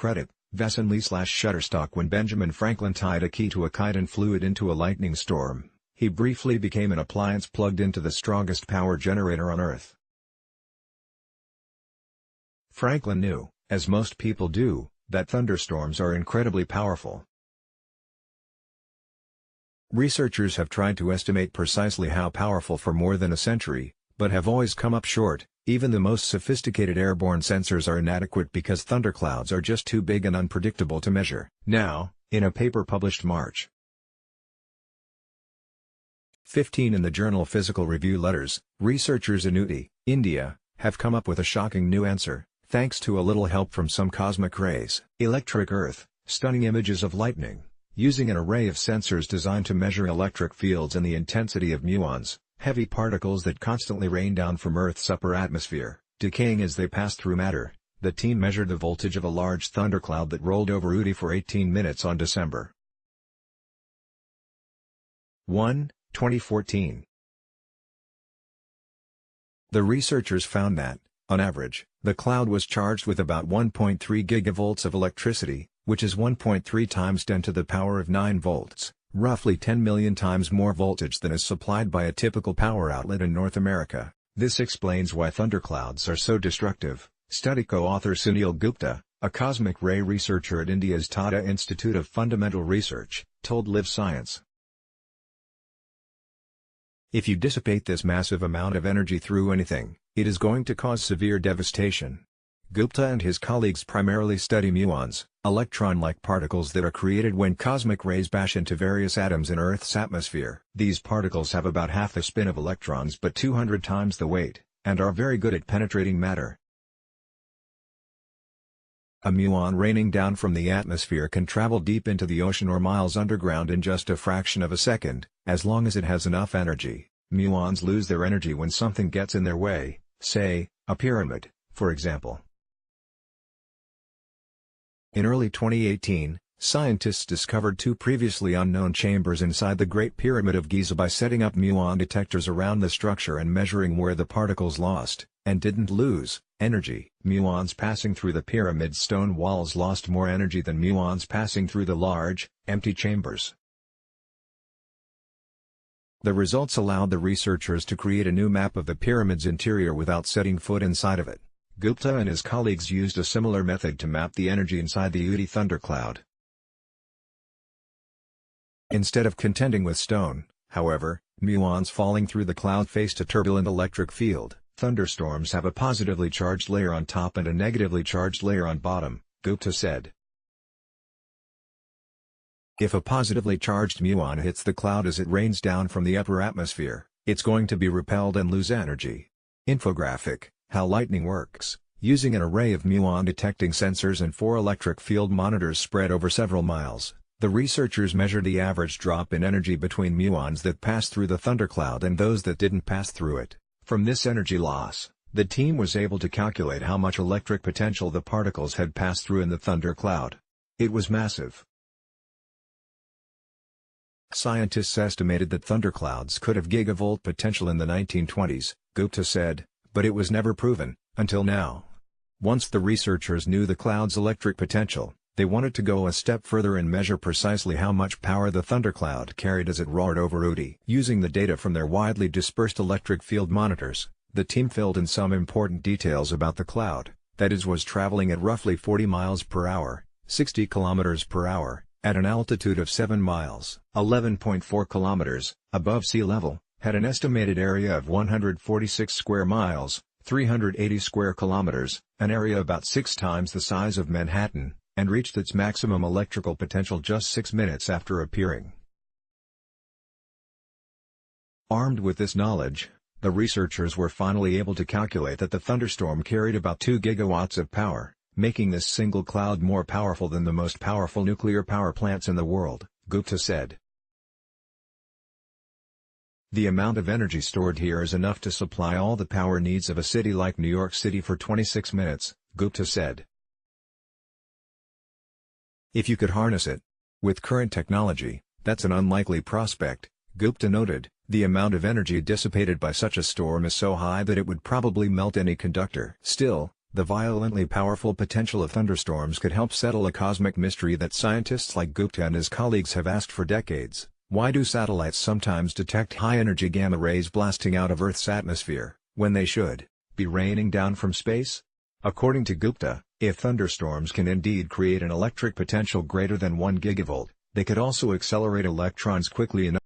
credit, Vasin Lee / Shutterstock When Benjamin Franklin tied a key to a kite and flew it into a lightning storm, he briefly became an appliance plugged into the strongest power generator on Earth. Franklin knew, as most people do, that thunderstorms are incredibly powerful. Researchers have tried to estimate precisely how powerful for more than a century, but have always come up short. Even the most sophisticated airborne sensors are inadequate because thunderclouds are just too big and unpredictable to measure. Now, in a paper published March 15 in the journal Physical Review Letters, researchers in Uti, India, have come up with a shocking new answer, thanks to a little help from some cosmic rays. Electric Earth, stunning images of lightning, using an array of sensors designed to measure electric fields and the intensity of muons, heavy particles that constantly rain down from Earth's upper atmosphere, decaying as they pass through matter. The team measured the voltage of a large thundercloud that rolled over Uti for 18 minutes on December 1, 2014. The researchers found that, on average, the cloud was charged with about 1.3 gigavolts of electricity, which is 1.3 times 10 to the power of 9 volts, roughly 10 million times more voltage than is supplied by a typical power outlet in North America. This explains why thunderclouds are so destructive, study co-author Sunil Gupta, a cosmic ray researcher at India's Tata Institute of Fundamental Research, told Live Science. If you dissipate this massive amount of energy through anything, it is going to cause severe devastation. Gupta and his colleagues primarily study muons, electron-like particles that are created when cosmic rays bash into various atoms in Earth's atmosphere. These particles have about half the spin of electrons but 200 times the weight, and are very good at penetrating matter. A muon raining down from the atmosphere can travel deep into the ocean or miles underground in just a fraction of a second, as long as it has enough energy. Muons lose their energy when something gets in their way, say, a pyramid, for example. In early 2018, scientists discovered two previously unknown chambers inside the Great Pyramid of Giza by setting up muon detectors around the structure and measuring where the particles lost, and didn't lose, energy. Muons passing through the pyramid's stone walls lost more energy than muons passing through the large, empty chambers. The results allowed the researchers to create a new map of the pyramid's interior without setting foot inside of it. Gupta and his colleagues used a similar method to map the energy inside the Uti thundercloud. Instead of contending with stone, however, muons falling through the cloud faced a turbulent electric field. Thunderstorms have a positively charged layer on top and a negatively charged layer on bottom, Gupta said. If a positively charged muon hits the cloud as it rains down from the upper atmosphere, it's going to be repelled and lose energy. Infographic: How lightning works. Using an array of muon detecting sensors and 4 electric field monitors spread over several miles, the researchers measured the average drop in energy between muons that passed through the thundercloud and those that didn't pass through it. From this energy loss, the team was able to calculate how much electric potential the particles had passed through in the thundercloud. It was massive. Scientists estimated that thunderclouds could have gigavolt potential in the 1920s, Gupta said, but it was never proven, until now. Once the researchers knew the cloud's electric potential, they wanted to go a step further and measure precisely how much power the thundercloud carried as it roared over Uti. Using the data from their widely dispersed electric field monitors, the team filled in some important details about the cloud, that is, was traveling at roughly 40 miles per hour, 60 kilometers per hour, at an altitude of 7 miles, 11.4 kilometers, above sea level, had an estimated area of 146 square miles, 380 square kilometers, an area about 6 times the size of Manhattan, and reached its maximum electrical potential just 6 minutes after appearing. Armed with this knowledge, the researchers were finally able to calculate that the thunderstorm carried about 2 gigawatts of power, making this single cloud more powerful than the most powerful nuclear power plants in the world, Gupta said. The amount of energy stored here is enough to supply all the power needs of a city like New York City for 26 minutes, Gupta said. If you could harness it. With current technology, that's an unlikely prospect, Gupta noted. The amount of energy dissipated by such a storm is so high that it would probably melt any conductor. Still, The violently powerful potential of thunderstorms could help settle a cosmic mystery that scientists like Gupta and his colleagues have asked for decades. Why do satellites sometimes detect high-energy gamma rays blasting out of Earth's atmosphere, when they should be raining down from space? According to Gupta, if thunderstorms can indeed create an electric potential greater than 1 gigavolt, they could also accelerate electrons quickly enough